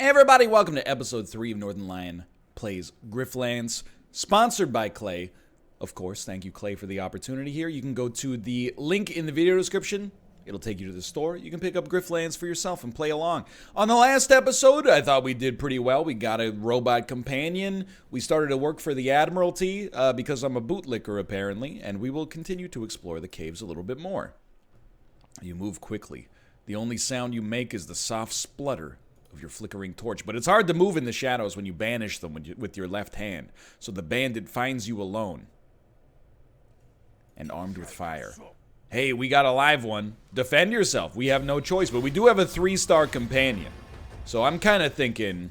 Everybody, welcome to episode 3 of Northernlion Plays Griftlands, sponsored by Clay. Of course, thank you, Clay, for the opportunity here. You can go to the link in the video description. It'll take you to the store. You can pick up Griftlands for yourself and play along. On the last episode, I thought we did pretty well. We got a robot companion. We started to work for the Admiralty because I'm a bootlicker, apparently, and we will continue to explore the caves a little bit more. You move quickly. The only sound you make is the soft splutter of your flickering torch, but it's hard to move in the shadows when you banish them with your left hand, so the bandit finds you alone and armed with fire. Hey, we got a live one. Defend yourself. We have no choice, but we do have a 3-star companion, so I'm kind of thinking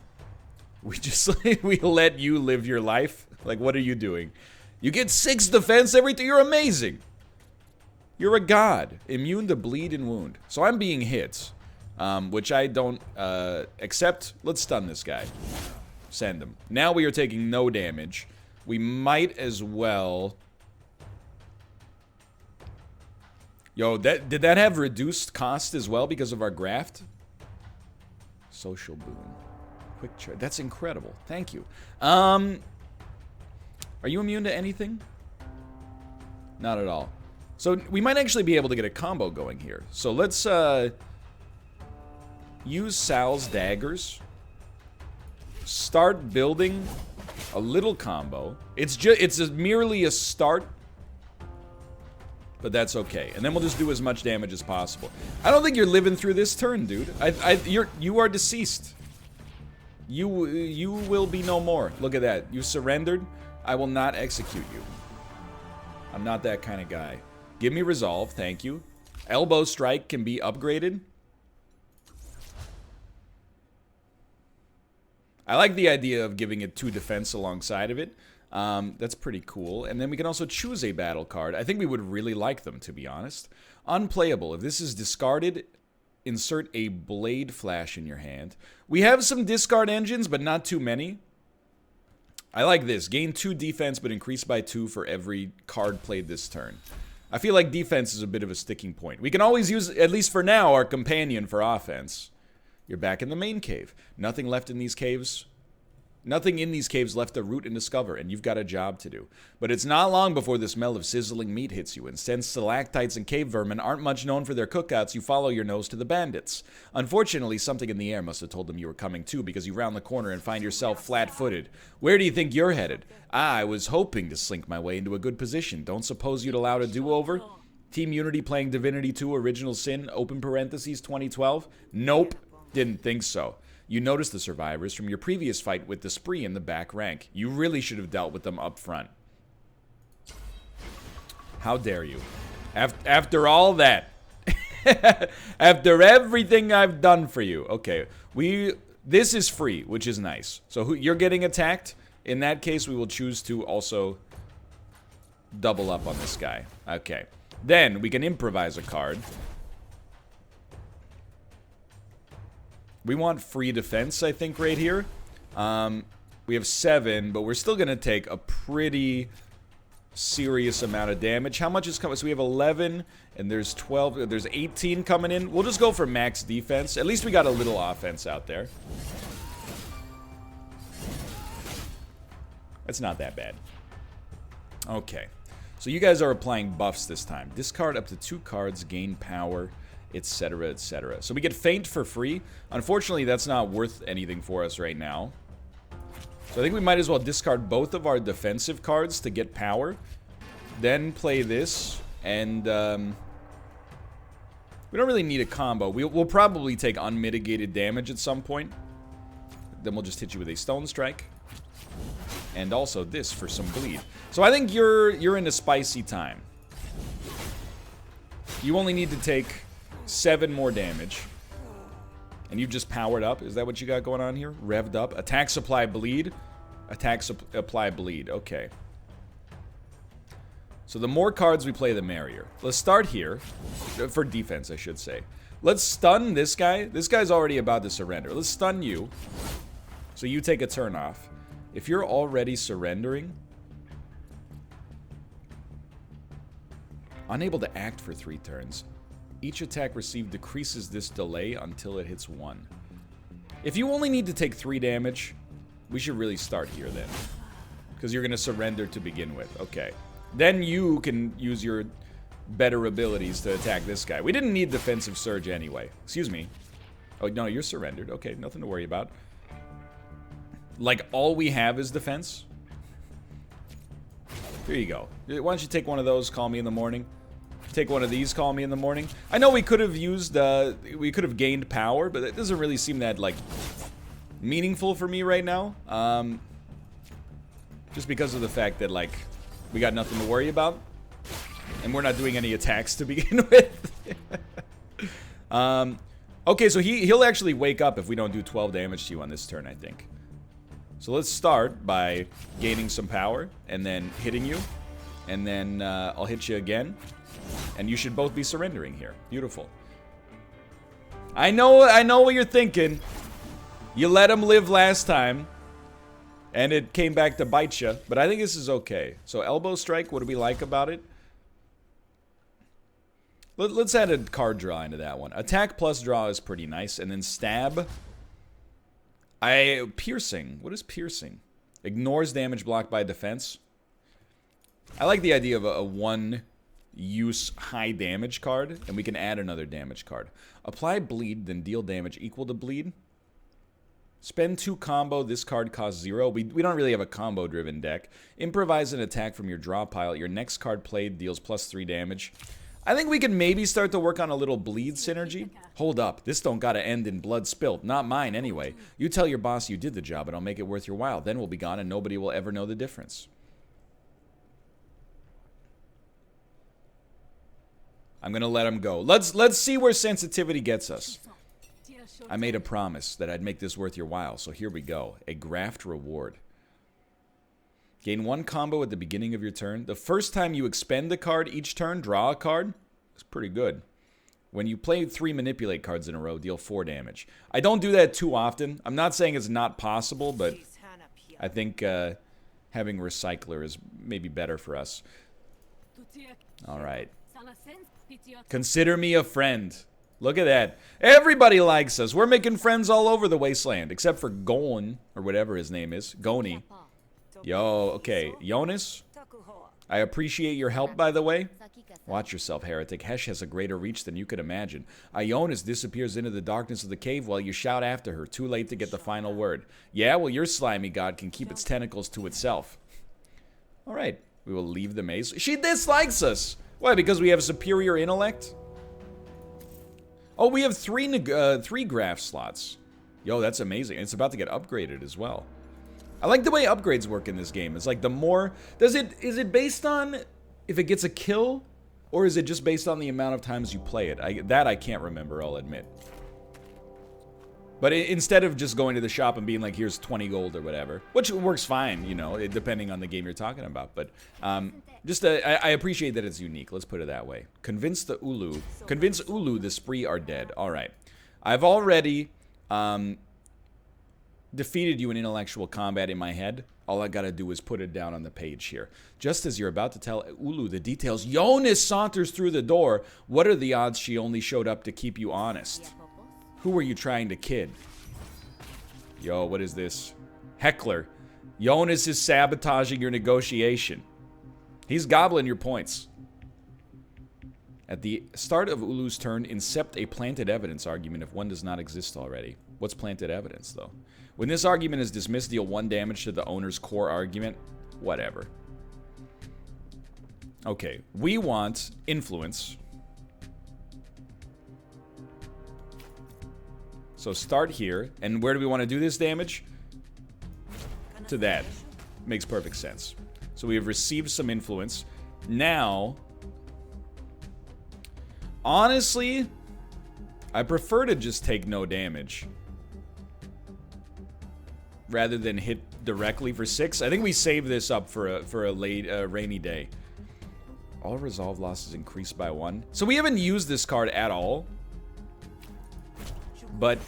we just we let you live your life. Like, what are you doing? You get 6 defense everything. You're amazing. You're a god, immune to bleed and wound. So I'm being hit. Which I don't accept. Let's stun this guy. Send him. Now we are taking no damage. We might as well... Yo, did that have reduced cost as well because of our graft? Social boon. Quick trade. That's incredible. Thank you. Are you immune to anything? Not at all. So we might actually be able to get a combo going here. So let's use Sal's daggers. Start building a little combo. It's merely a start, but that's okay. And then we'll just do as much damage as possible. I don't think you're living through this turn, dude. You are deceased. You will be no more. Look at that. You surrendered. I will not execute you. I'm not that kind of guy. Give me resolve, thank you. Elbow strike can be upgraded. I like the idea of giving it 2 defense alongside of it. That's pretty cool. And then we can also choose a battle card. I think we would really like them, to be honest. Unplayable. If this is discarded, insert a blade flash in your hand. We have some discard engines, but not too many. I like this. Gain 2 defense, but increase by 2 for every card played this turn. I feel like defense is a bit of a sticking point. We can always use, at least for now, our companion for offense. You're back in the main cave. Nothing left in these caves. Nothing in these caves left to root and discover, and you've got a job to do. But it's not long before the smell of sizzling meat hits you, and since stalactites and cave vermin aren't much known for their cookouts, you follow your nose to the bandits. Unfortunately, something in the air must have told them you were coming too, because you round the corner and find yourself flat-footed. Where do you think you're headed? I was hoping to slink my way into a good position. Don't suppose you'd allow a do-over? Team Unity playing Divinity 2 Original Sin, open parentheses, 2012? Nope. Didn't think so. You noticed the survivors from your previous fight with the spree in the back rank. You really should have dealt with them up front. How dare you? After all that. After everything I've done for you. Okay, this is free, which is nice. So you're getting attacked. In that case, we will choose to also double up on this guy. Okay. Then we can improvise a card. We want free defense, I think, right here. We have 7, but we're still going to take a pretty serious amount of damage. How much is coming? So we have 11, and there's 12. There's 18 coming in. We'll just go for max defense. At least we got a little offense out there. That's not that bad. Okay. So you guys are applying buffs this time. Discard up to 2 cards, gain power, etc., etc. So we get Feint for free. Unfortunately, that's not worth anything for us right now. So I think we might as well discard both of our defensive cards to get power. Then play this, and we don't really need a combo. We'll probably take unmitigated damage at some point. Then we'll just hit you with a Stone Strike. And also this for some bleed. So I think you're in a spicy time. You only need to take 7 more damage. And you've just powered up. Is that what you got going on here? Revved up. Attack, supply, bleed. Attack, apply, bleed. Okay. So the more cards we play, the merrier. Let's start here. For defense, I should say. Let's stun this guy. This guy's already about to surrender. Let's stun you. So you take a turn off. If you're already surrendering... Unable to act for 3 turns. Each attack received decreases this delay until it hits 1. If you only need to take 3 damage, we should really start here then. Because you're going to surrender to begin with. Okay. Then you can use your better abilities to attack this guy. We didn't need defensive surge anyway. Excuse me. Oh, no, you're surrendered. Okay, nothing to worry about. Like, all we have is defense? Here you go. Why don't you take one of those, call me in the morning? Take one of these, call me in the morning. I know we could have used, we could have gained power, but it doesn't really seem that, like, meaningful for me right now. Just because of the fact that, like, we got nothing to worry about. And we're not doing any attacks to begin with. Okay, so he'll actually wake up if we don't do 12 damage to you on this turn, I think. So let's start by gaining some power and then hitting you. And then I'll hit you again. And you should both be surrendering here. Beautiful. I know what you're thinking. You let him live last time. And it came back to bite you. But I think this is okay. So elbow strike, what do we like about it? Let's add a card draw into that one. Attack plus draw is pretty nice. And then stab. Piercing. What is piercing? Ignores damage blocked by defense. I like the idea of a one-use high damage card. And we can add another damage card. Apply bleed, then deal damage equal to bleed. Spend 2 combo. This card costs 0. We don't really have a combo-driven deck. Improvise an attack from your draw pile. Your next card played deals +3 damage. I think we can maybe start to work on a little bleed synergy. Hold up, this don't gotta end in blood spilt. Not mine, anyway. You tell your boss you did the job and I'll make it worth your while. Then we'll be gone and nobody will ever know the difference. I'm gonna let him go. Let's see where sensitivity gets us. I made a promise that I'd make this worth your while, so here we go. A graft reward. Gain 1 combo at the beginning of your turn. The first time you expend a card each turn, draw a card. It's pretty good. When you play 3 manipulate cards in a row, deal 4 damage. I don't do that too often. I'm not saying it's not possible, but I think having Recycler is maybe better for us. Alright. Consider me a friend. Look at that. Everybody likes us. We're making friends all over the wasteland, except for Gon, or whatever his name is. Goni. Yo, okay. Jonas? I appreciate your help, by the way. Watch yourself, heretic. Hesh has a greater reach than you could imagine. Ionis disappears into the darkness of the cave while you shout after her. Too late to get the final word. Yeah, well, your slimy god can keep its tentacles to itself. Alright. We will leave the maze. She dislikes us! Why, because we have superior intellect? Oh, we have 3 graph slots. Yo, that's amazing. It's about to get upgraded as well. I like the way upgrades work in this game. It's like the more... is it based on if it gets a kill? Or is it just based on the amount of times you play it? That I can't remember, I'll admit. But instead of just going to the shop and being like, here's 20 gold or whatever. Which works fine, you know, depending on the game you're talking about. But I appreciate that it's unique. Let's put it that way. Convince Ulu the spree are dead. Alright. I've already... defeated you in intellectual combat in my head. All I gotta do is put it down on the page here. Just as you're about to tell Ulu the details, Jonas saunters through the door. What are the odds she only showed up to keep you honest? Who were you trying to kid? Yo, what is this? Heckler. Jonas is sabotaging your negotiation. He's gobbling your points. At the start of Ulu's turn, incept a planted evidence argument if one does not exist already. What's planted evidence, though? When this argument is dismissed, deal 1 damage to the owner's core argument. Whatever. Okay, we want influence. So start here. And where do we want to do this damage? To that. Makes perfect sense. So we have received some influence. Now... honestly, I prefer to just take no damage. Rather than hit directly for 6. I think we save this up for a late rainy day. All resolve losses increased by 1. So we haven't used this card at all. But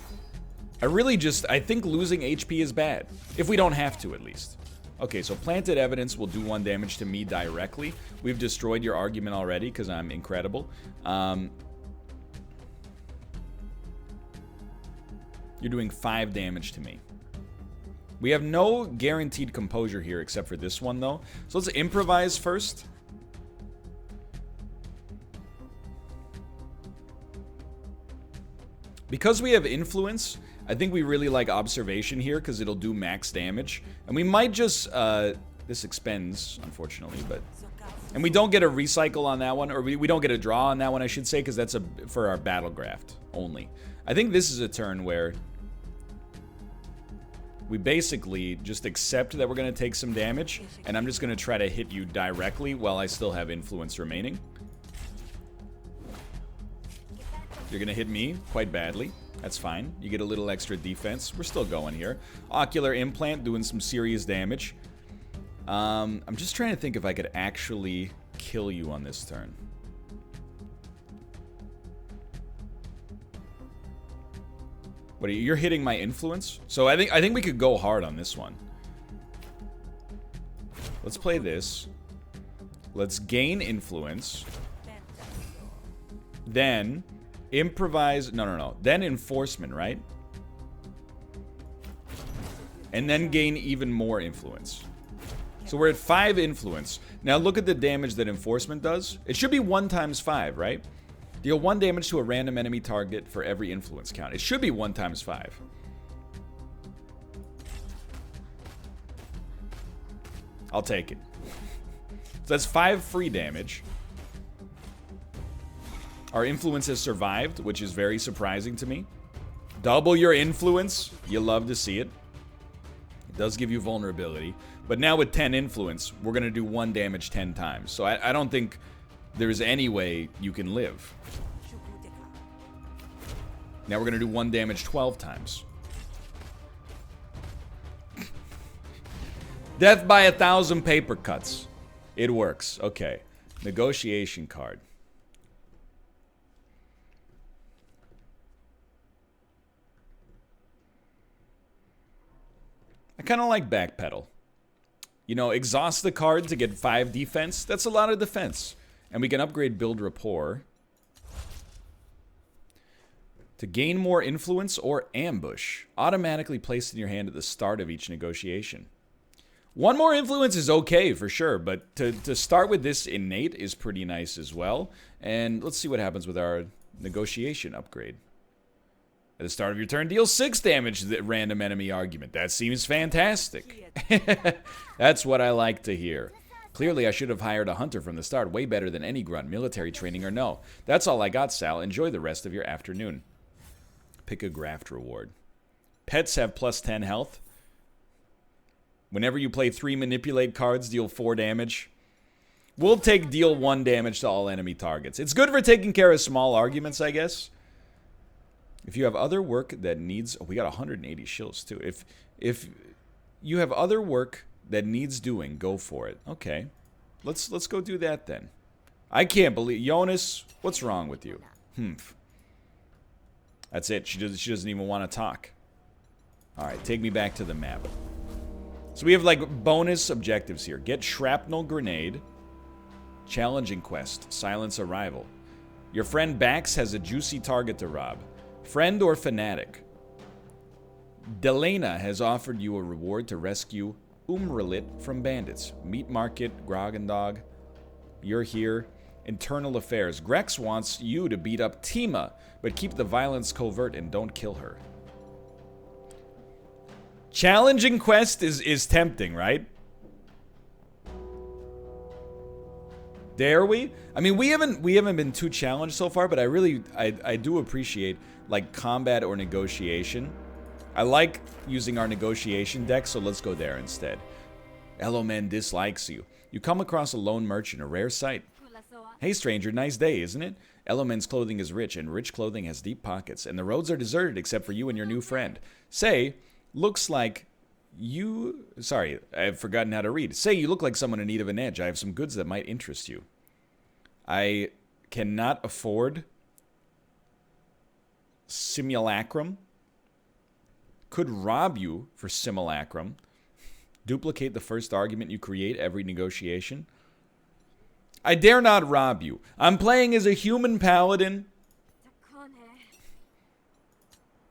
I think losing HP is bad. If we don't have to, at least. Okay, so planted evidence will do 1 damage to me directly. We've destroyed your argument already because I'm incredible. You're doing 5 damage to me. We have no guaranteed composure here except for this one, though. So let's improvise first. Because we have influence, I think we really like observation here because it'll do max damage. And we might just, this expends, unfortunately, but... And we don't get a recycle on that one, or we don't get a draw on that one, I should say, because that's for our battle graft only. I think this is a turn where we basically just accept that we're going to take some damage, and I'm just going to try to hit you directly while I still have influence remaining. You're going to hit me quite badly. That's fine. You get a little extra defense. We're still going here. Ocular implant doing some serious damage. I'm just trying to think if I could actually kill you on this turn. What are you? You're hitting my influence? So I think we could go hard on this one. Let's play this. Let's gain influence. Then improvise. No. Then enforcement, right? And then gain even more influence. So we're at 5 influence. Now look at the damage that enforcement does. It should be 1 times 5, right? Deal 1 damage to a random enemy target for every influence count. It should be 1 times 5. I'll take it. So that's 5 free damage. Our influence has survived, which is very surprising to me. Double your influence. You love to see it. It does give you vulnerability. But now with 10 influence, we're going to do 1 damage 10 times. So I don't think there's any way you can live. Now we're going to do 1 damage 12 times. Death by 1,000 paper cuts. It works. Okay. Negotiation card. I kind of like backpedal. You know, exhaust the card to get 5 defense. That's a lot of defense. And we can upgrade build rapport to gain more influence or ambush. Automatically placed in your hand at the start of each negotiation. 1 more influence is okay for sure, but to start with this innate is pretty nice as well. And let's see what happens with our negotiation upgrade. At the start of your turn, deal 6 damage to the random enemy argument. That seems fantastic. That's what I like to hear. Clearly, I should have hired a hunter from the start. Way better than any grunt, military training or no. That's all I got, Sal. Enjoy the rest of your afternoon. Pick a graft reward. Pets have plus 10 health. Whenever you play 3 manipulate cards, deal 4 damage. We'll take deal 1 damage to all enemy targets. It's good for taking care of small arguments, I guess. If you have other work that needs... Oh, we got 180 shills, too. If you have other work that needs doing, go for it. Okay. Let's go do that, then. I can't believe... Jonas, what's wrong with you? That's it. She doesn't even want to talk. Alright, take me back to the map. So we have, like, bonus objectives here. Get shrapnel grenade. Challenging quest. Silence arrival. Your friend Bax has a juicy target to rob. Friend or fanatic? Delena has offered you a reward to rescue Umralit from bandits. Meat market, grog and dog. You're here. Internal affairs. Grex wants you to beat up Tima, but keep the violence covert and don't kill her. Challenging quest is tempting, right? Dare we? I mean, we haven't been too challenged so far, but I do appreciate like combat or negotiation. I like using our negotiation deck, so let's go there instead. Elomen dislikes you. You come across a lone merchant, a rare sight. Hey stranger, nice day, isn't it? Elomen's clothing is rich, and rich clothing has deep pockets, and the roads are deserted except for you and your new friend. Say, looks like you... Sorry, I've forgotten how to read. Say, you look like someone in need of an edge. I have some goods that might interest you. I cannot afford simulacrum. Could rob you for simulacrum. Duplicate the first argument you create every negotiation. I dare not rob you. I'm playing as a human paladin.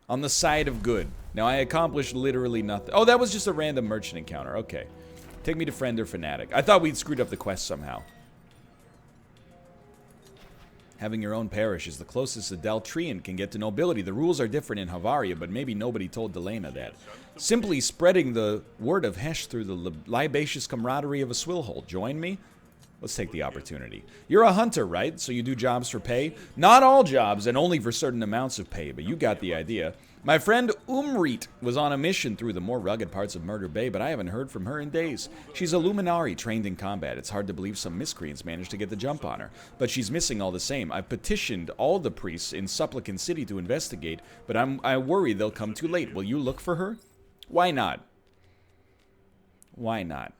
On the side of good. Now, I accomplished literally nothing. Oh, that was just a random merchant encounter. Okay. Take me to friend or fanatic. I thought we'd screwed up the quest somehow. Having your own parish is the closest a Daltrian can get to nobility. The rules are different in Havaria, but maybe nobody told Delena that. Simply spreading the word of Hesh through the libacious camaraderie of a swillhole. Join me? Let's take the opportunity. You're a hunter, right? So you do jobs for pay? Not all jobs, and only for certain amounts of pay, but you got the idea. My friend Umreet was on a mission through the more rugged parts of Murder Bay, but I haven't heard from her in days. She's a Luminari trained in combat. It's hard to believe some miscreants managed to get the jump on her, but she's missing all the same. I've petitioned all the priests in Supplicant City to investigate, but I worry they'll come too late. Will you look for her? Why not? Why not?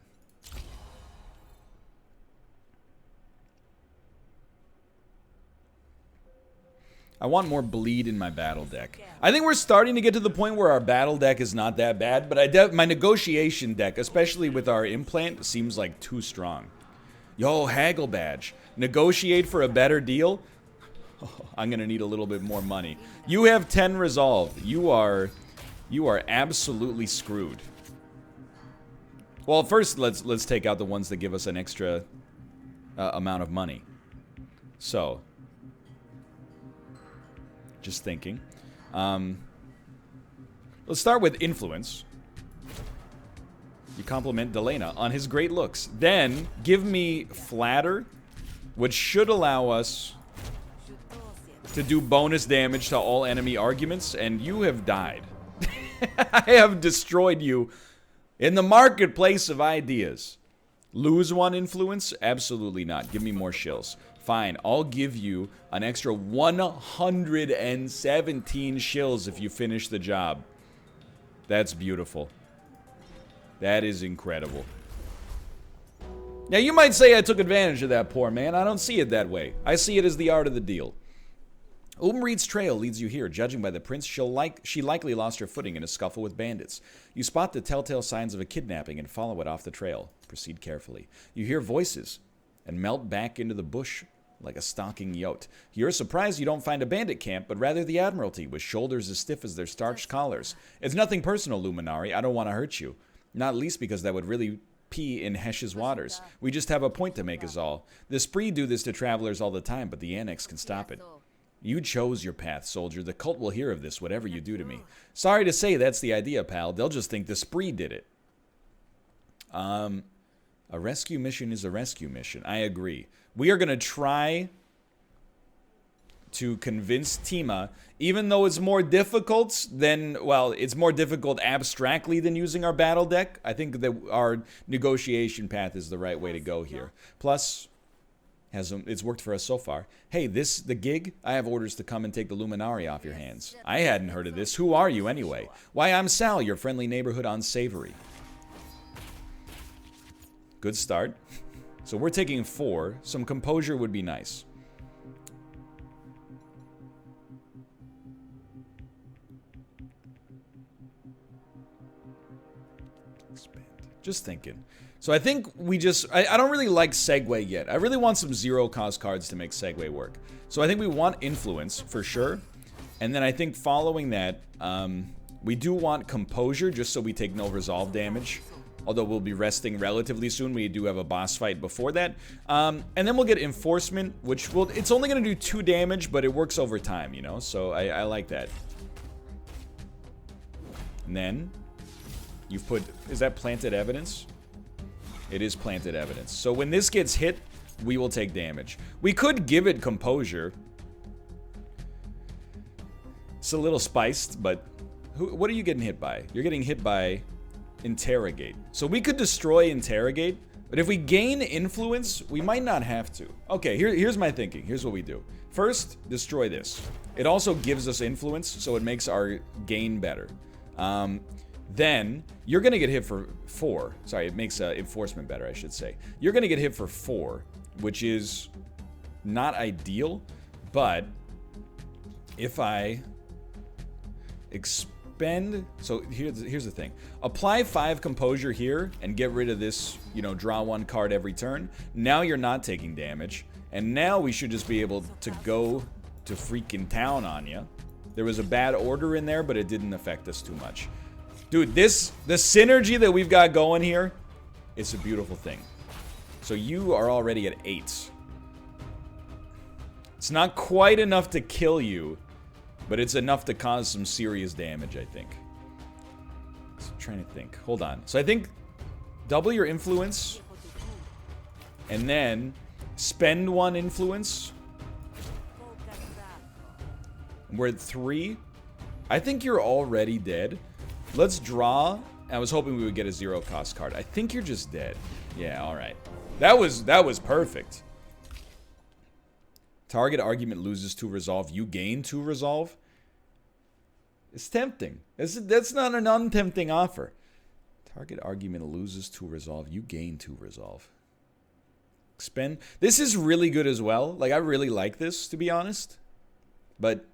I want more bleed in my battle deck. I think we're starting to get to the point where our battle deck is not that bad, but my negotiation deck, especially with our implant, seems like too strong. Yo, haggle badge. Negotiate for a better deal? Oh, I'm gonna need a little bit more money. You have 10 resolve. You are absolutely screwed. Well, first let's take out the ones that give us an extra amount of money. So, just thinking. Let's start with influence. You compliment Delena on his great looks. Then, give me flatter, which should allow us to do bonus damage to all enemy arguments, and you have died. I have destroyed you in the marketplace of ideas. Lose one influence? Absolutely not. Give me more shills. Fine, I'll give you an extra 117 shills if you finish the job. That's beautiful. That is incredible. Now, you might say I took advantage of that poor man. I don't see it that way. I see it as the art of the deal. Umreed's trail leads you here. Judging by the prints, she likely lost her footing in a scuffle with bandits. You spot the telltale signs of a kidnapping and follow it off the trail. Proceed carefully. You hear voices and melt back into the bush like a stalking yote. You're surprised you don't find a bandit camp, but rather the Admiralty, with shoulders as stiff as their starched collars. It's nothing personal, Luminari. I don't want to hurt you. Not least because that would really pee in Hesh's waters. We just have a point to make is all. The Spree do this to travelers all the time, but the Annex can stop it. You chose your path, soldier. The cult will hear of this, whatever you do to me. Sorry to say that's the idea, pal. They'll just think the Spree did it. A rescue mission is a rescue mission. I agree. We are going to try to convince Tima, even though it's more difficult than, well, it's more difficult abstractly than using our battle deck. I think that our negotiation path is the right way to go here. Plus, it's worked for us so far. Hey, the gig? I have orders to come and take the Luminari off your hands. I hadn't heard of this. Who are you anyway? Why, I'm Sal, your friendly neighborhood unsavory. Good start. So we're taking 4. Some composure would be nice. Expand. Just thinking. So I think we just... I don't really like Segue yet. I really want some zero-cost cards to make Segue work. So I think we want Influence, for sure. And then I think following that, we do want Composure, just so we take no resolve damage. Although we'll be resting relatively soon. We do have a boss fight before that. And then we'll get Enforcement, which will... It's only going to do 2 damage, but it works over time, you know? So I like that. And then... You've put... Is that Planted Evidence? It is Planted Evidence. So when this gets hit, we will take damage. We could give it Composure. It's a little spiced, but... What are you getting hit by? You're getting hit by... Interrogate. So we could destroy Interrogate, but if we gain Influence, we might not have to. Okay, here's my thinking. Here's what we do. First, destroy this. It also gives us Influence, so it makes our gain better. Then, you're going to get hit for 4. Sorry, it makes Enforcement better, I should say. You're going to get hit for 4, which is not ideal, but if I expend... So here's the thing. Apply 5 Composure here and get rid of this, you know, draw 1 card every turn. Now you're not taking damage. And now we should just be able to go to freaking town on you. There was a bad order in there, but it didn't affect us too much. Dude, the synergy that we've got going here, it's a beautiful thing. So you are already at 8. It's not quite enough to kill you, but it's enough to cause some serious damage, I think. So I'm trying to think. Hold on. So I think double your influence, and then spend 1 influence. We're at 3. I think you're already dead. Let's draw. I was hoping we would get a 0-cost card. I think you're just dead. Yeah, alright. That was perfect. Target argument loses 2 resolve. You gain 2 resolve. It's tempting. That's not an untempting offer. Target argument loses 2 resolve. You gain 2 resolve. Spend. This is really good as well. Like, I really like this, to be honest. But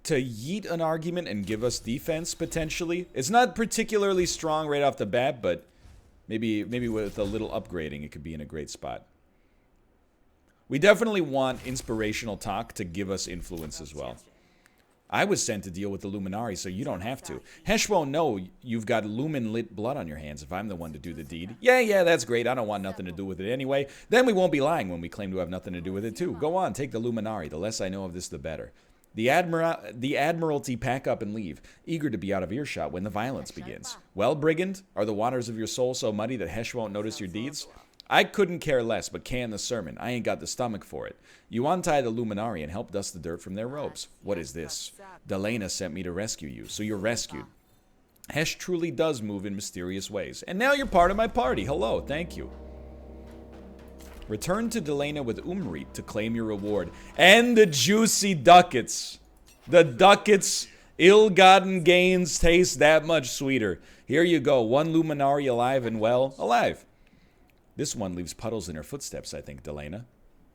to yeet an argument and give us defense, potentially. It's not particularly strong right off the bat, but maybe with a little upgrading, it could be in a great spot. We definitely want Inspirational Talk to give us influence as well. I was sent to deal with the Luminari, so you don't have to. Hesh won't know you've got lumin-lit blood on your hands if I'm the one to do the deed. Yeah, that's great. I don't want nothing to do with it anyway. Then we won't be lying when we claim to have nothing to do with it, too. Go on, take the Luminari. The less I know of this, the better. The Admiralty pack up and leave, eager to be out of earshot when the violence begins. Well, brigand, are the waters of your soul so muddy that Hesh won't notice your deeds? I couldn't care less, but can the sermon. I ain't got the stomach for it. You untie the Luminari and help dust the dirt from their robes. What is this? Delena sent me to rescue you, so you're rescued. Hesh truly does move in mysterious ways. And now you're part of my party. Hello, thank you. Return to Delena with Umrit to claim your reward. And the juicy ducats. The ducats, ill-gotten gains taste that much sweeter. Here you go, 1 Luminari alive and well. Alive. This one leaves puddles in her footsteps, I think, Delena.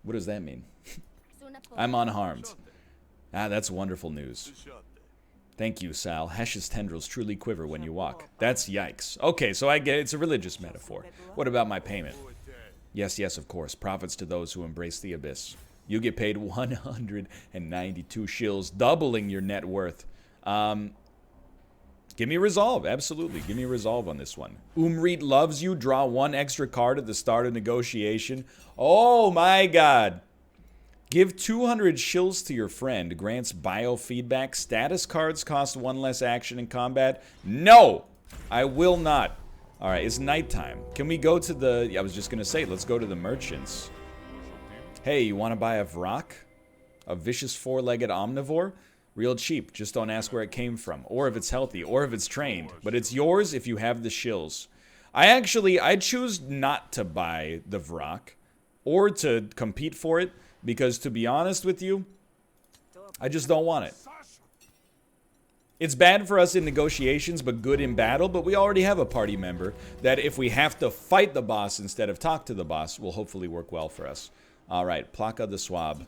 What does that mean? I'm unharmed. Ah, that's wonderful news. Thank you, Sal. Hesh's tendrils truly quiver when you walk. That's yikes. Okay, so I get it. It's a religious metaphor. What about my payment? Yes, of course. Profits to those who embrace the abyss. You get paid 192 shills, doubling your net worth. Give me a resolve. Absolutely. Give me a resolve on this one. Umrit loves you. Draw 1 extra card at the start of negotiation. Oh my god. Give 200 shills to your friend. Grants biofeedback. Status cards cost 1 less action in combat. No! I will not. Alright, it's nighttime. Can we go to the... I was just going to say, let's go to the merchants. Hey, you want to buy a Vrak? A vicious 4-legged omnivore? Real cheap. Just don't ask where it came from. Or if it's healthy. Or if it's trained. But it's yours if you have the shills. I choose not to buy the Vrak. Or to compete for it. Because to be honest with you, I just don't want it. It's bad for us in negotiations, but good in battle. But we already have a party member that if we have to fight the boss instead of talk to the boss, will hopefully work well for us. Alright, Plaka the Swab.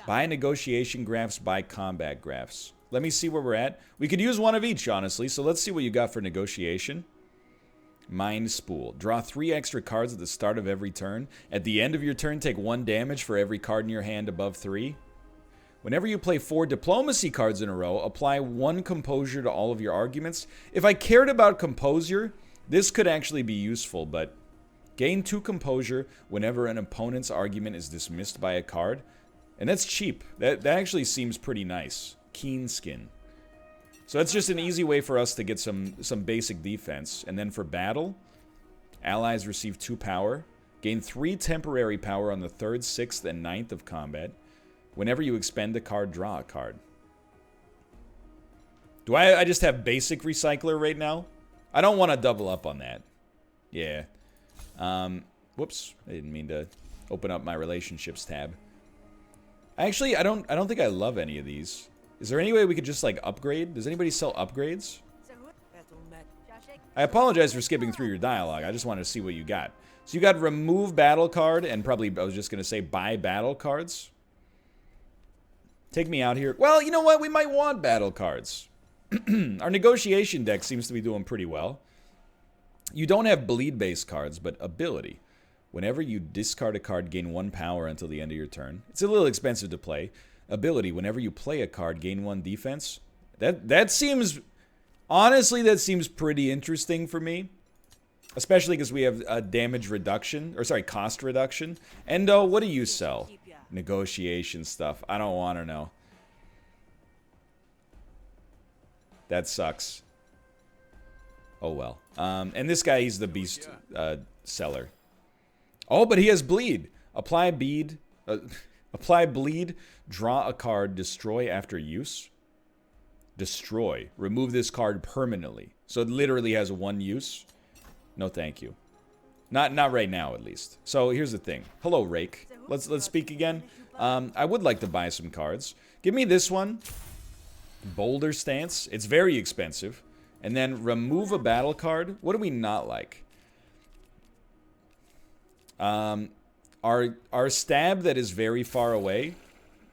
Buy negotiation graphs, buy combat graphs. Let me see where we're at. We could use one of each, honestly. So let's see what you got for negotiation. Mind Spool. Draw 3 extra cards at the start of every turn. At the end of your turn, take 1 damage for every card in your hand above 3. Whenever you play 4 diplomacy cards in a row, apply 1 composure to all of your arguments. If I cared about composure, this could actually be useful, but gain 2 composure whenever an opponent's argument is dismissed by a card. And that's cheap. That actually seems pretty nice. Keen Skin. So that's just an easy way for us to get some basic defense. And then for battle, allies receive 2 power. Gain 3 temporary power on the 3rd, 6th, and 9th of combat. Whenever you expend a card, draw a card. Do I just have basic recycler right now? I don't want to double up on that. Yeah. Whoops. I didn't mean to open up my relationships tab. Actually, I don't think I love any of these. Is there any way we could just like upgrade? Does anybody sell upgrades? I apologize for skipping through your dialogue. I just wanted to see what you got. So you got remove battle card and probably I was just going to say buy battle cards. Take me out here. Well, you know what? We might want battle cards. Our negotiation deck seems to be doing pretty well. You don't have bleed-based cards, but ability. Whenever you discard a card, gain 1 power until the end of your turn. It's a little expensive to play. ability. Whenever you play a card, gain 1 defense. That seems... Honestly, that seems pretty interesting for me. Especially because we have a damage reduction. Or sorry, cost reduction. Endo, what do you sell? Negotiation stuff. I don't want to know. That sucks. Oh well. And this guy, he's the beast seller. Oh, but he has bleed. Apply bleed. Apply bleed. Draw a card. Destroy after use. Destroy. Remove this card permanently. So it literally has 1 use. No, thank you. Not right now, at least. So here's the thing. Hello, Rake. Let's speak again. I would like to buy some cards. Give me this one. Boulder Stance. It's very expensive. And then remove a battle card. What do we not like? Our stab that is very far away.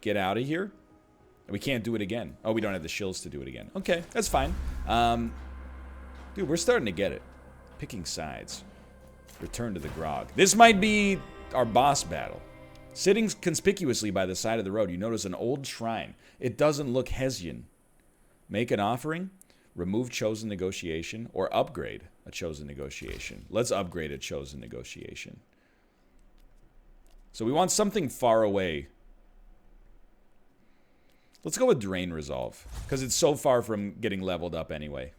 Get out of here. We can't do it again. Oh, we don't have the shills to do it again. Okay, that's fine. Dude, we're starting to get it. Picking sides. Return to the grog. This might be our boss battle. Sitting conspicuously by the side of the road, you notice an old shrine. It doesn't look Hessian. Make an offering. Remove chosen negotiation. Or upgrade a chosen negotiation. Let's upgrade a chosen negotiation. So we want something far away. Let's go with Drain Resolve, because it's so far from getting leveled up anyway.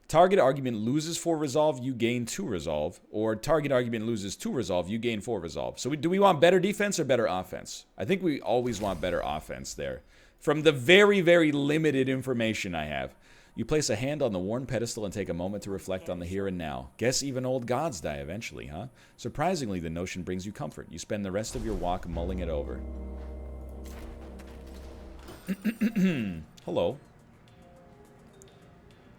Target argument loses 4 resolve, you gain 2 resolve. Or target argument loses 2 resolve, you gain 4 resolve. So do we want better defense or better offense? I think we always want better offense there. From the very, very limited information I have. You place a hand on the worn pedestal and take a moment to reflect on the here and now. Guess even old gods die eventually, huh? Surprisingly, the notion brings you comfort. You spend the rest of your walk mulling it over. Hello.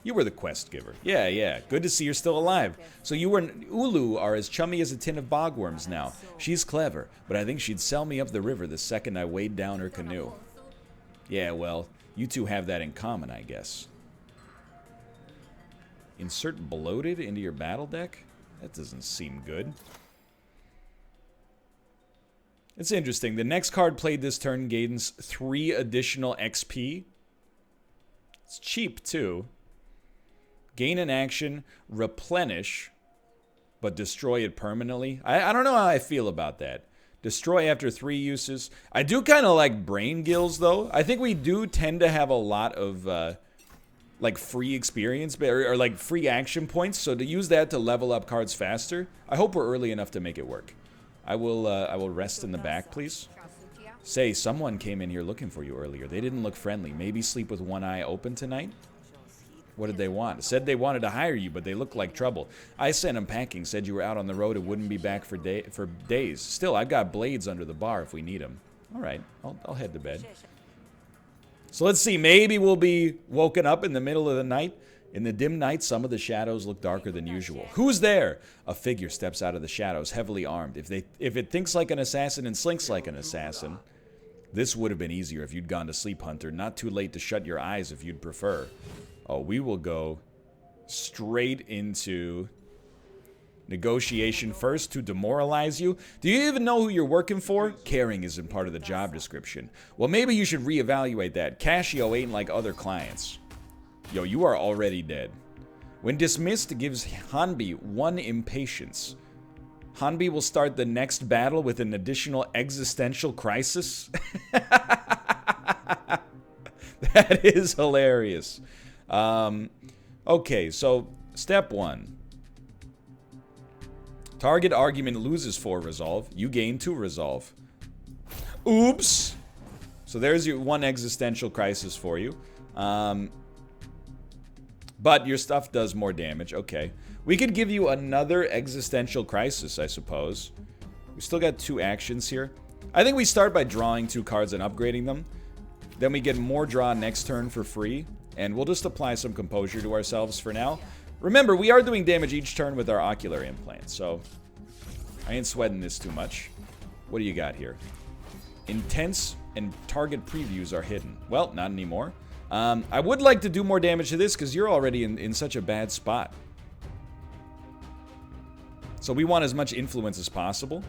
You were the quest giver. Yeah. Good to see you're still alive. So you and Ulu are as chummy as a tin of bogworms now. She's clever, but I think she'd sell me up the river the second I weighed down her canoe. Yeah, well, you two have that in common, I guess. Insert bloated into your battle deck? That doesn't seem good. It's interesting. The next card played this turn gains 3 additional XP. It's cheap, too. Gain an action, replenish, but destroy it permanently. I don't know how I feel about that. Destroy after 3 uses. I do kind of like Brain Gills, though. I think we do tend to have a lot of, like, free experience, or like, free action points. So to use that to level up cards faster, I hope we're early enough to make it work. I will rest in the back, please. Say, someone came in here looking for you earlier. They didn't look friendly. Maybe sleep with one eye open tonight? What did they want? Said they wanted to hire you, but they looked like trouble. I sent them packing, said you were out on the road and wouldn't be back for days. Still, I've got blades under the bar if we need them. All right, I'll head to bed. So let's see. Maybe we'll be woken up in the middle of the night. In the dim night, some of the shadows look darker than usual. Who's there? A figure steps out of the shadows, heavily armed. If it thinks like an assassin and slinks like an assassin, this would have been easier if you'd gone to sleep, Hunter. Not too late to shut your eyes if you'd prefer. Oh, we will go straight into negotiation first to demoralize you. Do you even know who you're working for? Caring isn't part of the job description. Well, maybe you should reevaluate that. Cascio ain't like other clients. Yo, you are already dead. When dismissed, gives Hanbi 1 impatience. Hanbi will start the next battle with an additional existential crisis. That is hilarious. Okay, so step 1. Target argument loses 4 resolve. You gain 2 resolve. Oops! So there's your 1 existential crisis for you. But your stuff does more damage. Okay. We could give you another existential crisis, I suppose. We still got 2 actions here. I think we start by drawing 2 cards and upgrading them. Then we get more draw next turn for free. And we'll just apply some composure to ourselves for now. Remember, we are doing damage each turn with our ocular implant, so I ain't sweating this too much. What do you got here? Intense and target previews are hidden. Well, not anymore. I would like to do more damage to this because you're already in such a bad spot. So we want as much influence as possible.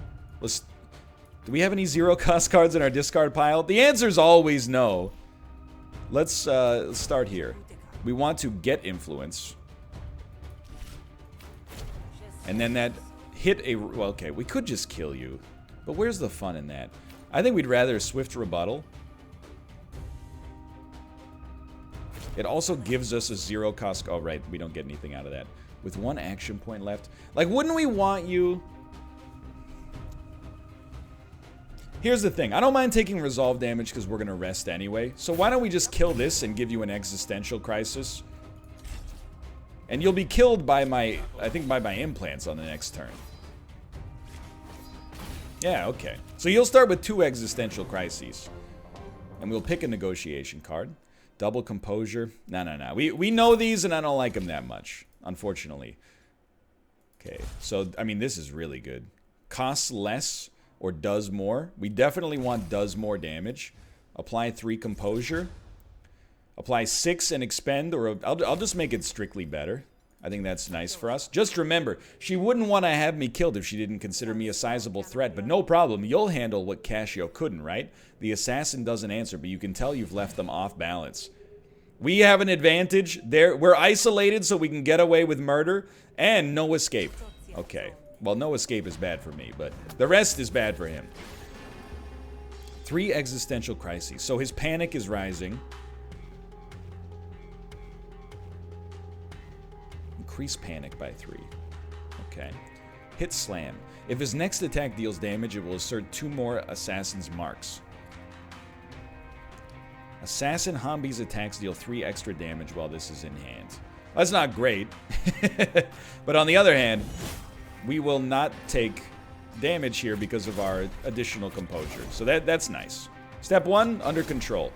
Do we have any zero-cost cards in our discard pile? The answer is always no. Let's start here. We want to get influence. And then that hit a... Well, okay, we could just kill you. But where's the fun in that? I think we'd rather swift rebuttal. It also gives us a zero-cost... Oh, right, we don't get anything out of that. With 1 action point left. Like, wouldn't we want you... Here's the thing. I don't mind taking resolve damage because we're going to rest anyway. So why don't we just kill this and give you an existential crisis? And you'll be killed by my... I think by my implants on the next turn. Yeah, okay. So you'll start with 2 existential crises. And we'll pick a negotiation card. Double composure. No. We know these and I don't like them that much. Unfortunately. Okay. So, I mean, this is really good. Costs less... or does more. We definitely want does more damage. Apply 3 composure. Apply 6 and expend, or I'll just make it strictly better. I think that's nice for us. Just remember, she wouldn't want to have me killed if she didn't consider me a sizable threat, but no problem. You'll handle what Cascio couldn't, right? The assassin doesn't answer, but you can tell you've left them off balance. We have an advantage. We're isolated so we can get away with murder, and no escape. Okay. Well, no escape is bad for me, but the rest is bad for him. 3 existential crises. So his panic is rising. Increase panic by 3. Okay. Hit slam. If his next attack deals damage, it will assert 2 more assassin's marks. Assassin Hambi's attacks deal 3 extra damage while this is in hand. That's not great. But on the other hand... we will not take damage here because of our additional composure. So that's nice. Step 1, under control.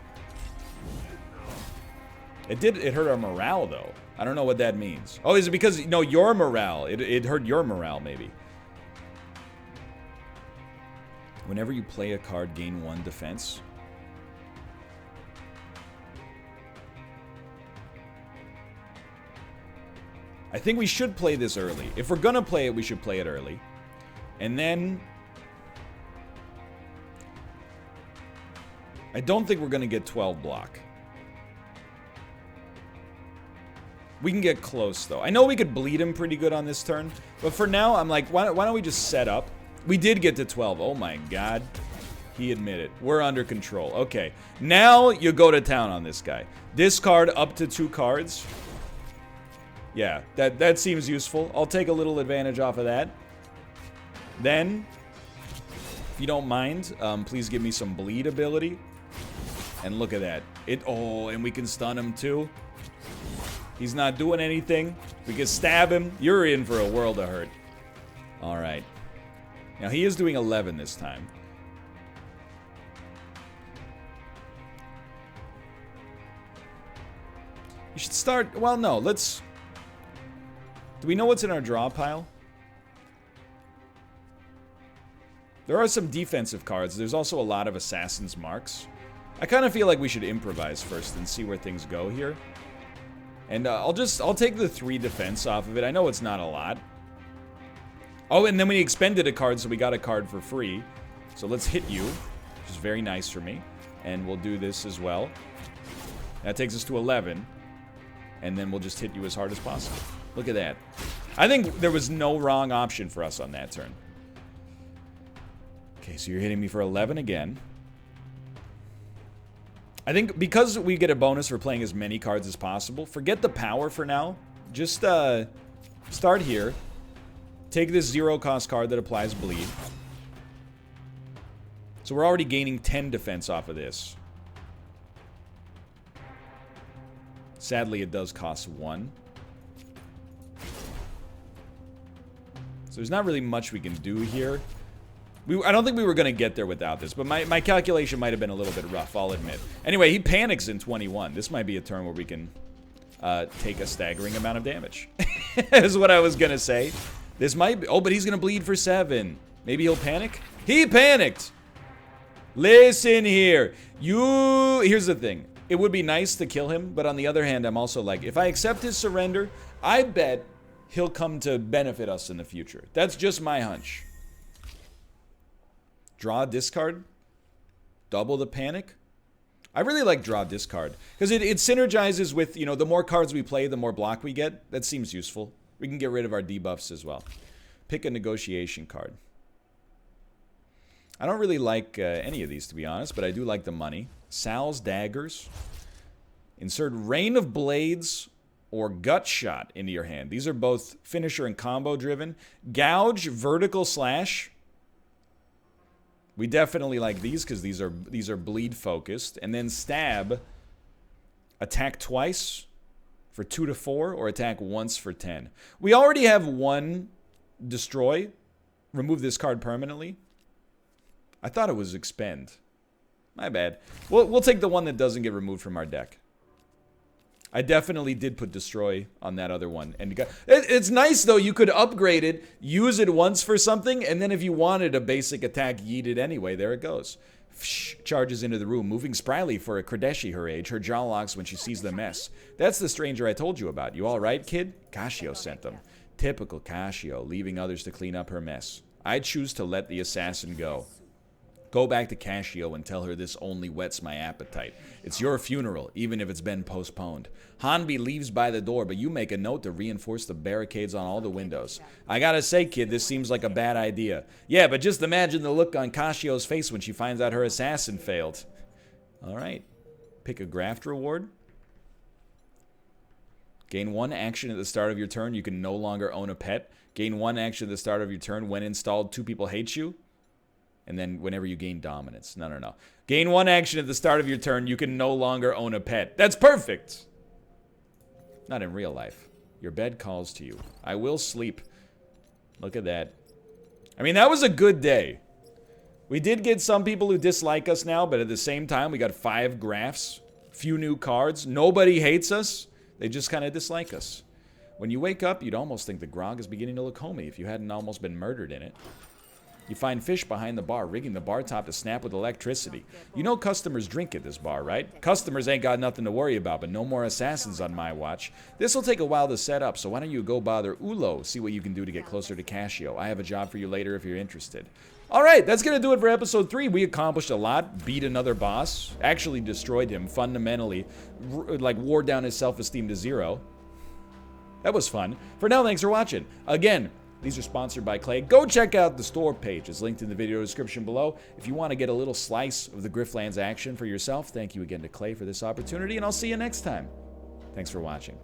It hurt our morale, though. I don't know what that means. Oh, is it because... no, your morale. It hurt your morale, maybe. Whenever you play a card, gain 1 defense. I think we should play this early. If we're gonna play it, we should play it early. And then... I don't think we're gonna get 12 block. We can get close, though. I know we could bleed him pretty good on this turn. But for now, I'm like, why don't we just set up? We did get to 12. Oh my god. He admitted. We're under control. Okay. Now you go to town on this guy. Discard up to 2 cards. Yeah, that seems useful. I'll take a little advantage off of that. Then, if you don't mind, please give me some bleed ability. And look at that. Oh, and we can stun him too. He's not doing anything. We can stab him. You're in for a world of hurt. Alright. Now, he is doing 11 this time. You should start... well, no, let's... do we know what's in our draw pile? There are some defensive cards. There's also a lot of assassin's marks. I kind of feel like we should improvise first and see where things go here. And I'll take the 3 defense off of it. I know it's not a lot. Oh, and then we expended a card, so we got a card for free. So let's hit you, which is very nice for me. And we'll do this as well. That takes us to 11. And then we'll just hit you as hard as possible. Look at that. I think there was no wrong option for us on that turn. Okay, so you're hitting me for 11 again. I think because we get a bonus for playing as many cards as possible, forget the power for now. Just start here. Take this 0-cost card that applies bleed. So we're already gaining 10 defense off of this. Sadly, it does cost 1. So there's not really much we can do here. I don't think we were going to get there without this, but my calculation might have been a little bit rough, I'll admit. Anyway, he panics in 21. This might be a turn where we can take a staggering amount of damage. Is what I was going to say. This might be... oh, but he's going to bleed for 7. Maybe he'll panic? He panicked! Listen here. Here's the thing. It would be nice to kill him, but on the other hand, I'm also like, if I accept his surrender, I bet he'll come to benefit us in the future. That's just my hunch. Draw, discard. Double the panic. I really like draw, discard. Because it synergizes with, you know, the more cards we play, the more block we get. That seems useful. We can get rid of our debuffs as well. Pick a negotiation card. I don't really like any of these, to be honest, but I do like the money. Sal's daggers. Insert Rain of Blades or Gut Shot into your hand. These are both finisher and combo driven. Gouge, vertical slash. We definitely like these because these are bleed focused. And then stab, attack twice for 2 to 4 or attack once for 10. We already have one destroy. Remove this card permanently. I thought it was expend. My bad. We'll take the one that doesn't get removed from our deck. I definitely did put destroy on that other one. And it's nice, though. You could upgrade it, use it once for something, and then if you wanted a basic attack, yeet it anyway. There it goes. Charges into the room, moving spryly for a Kradeshi her age. Her jaw locks when she sees the mess. That's the stranger I told you about. You all right, kid? Cascio sent them. Typical Cascio, leaving others to clean up her mess. I choose to let the assassin go. Go back to Cascio and tell her this only whets my appetite. It's your funeral, even if it's been postponed. Hanbi leaves by the door, but you make a note to reinforce the barricades on all the windows. I gotta say, kid, this seems like a bad idea. Yeah, but just imagine the look on Caccio's face when she finds out her assassin failed. Alright. Pick a graft reward. Gain 1 action at the start of your turn. You can no longer own a pet. Gain 1 action at the start of your turn. When installed, 2 people hate you. And then whenever you gain dominance. No. Gain 1 action at the start of your turn. You can no longer own a pet. That's perfect. Not in real life. Your bed calls to you. I will sleep. Look at that. I mean, that was a good day. We did get some people who dislike us now, but at the same time, we got 5 graphs. Few new cards. Nobody hates us. They just kind of dislike us. When you wake up, you'd almost think the grog is beginning to look homey if you hadn't almost been murdered in it. You find fish behind the bar, rigging the bar top to snap with electricity. You know customers drink at this bar, right? Customers ain't got nothing to worry about, but no more assassins on my watch. This'll take a while to set up, so why don't you go bother Ulo, see what you can do to get closer to Cascio. I have a job for you later if you're interested. Alright, that's gonna do it for episode 3. We accomplished a lot, beat another boss, actually destroyed him fundamentally, like wore down his self-esteem to 0. That was fun. For now, thanks for watching. Again, these are sponsored by Clay. Go check out the store page. It's linked in the video description below. If you want to get a little slice of the Griftlands action for yourself, thank you again to Clay for this opportunity, and I'll see you next time. Thanks for watching.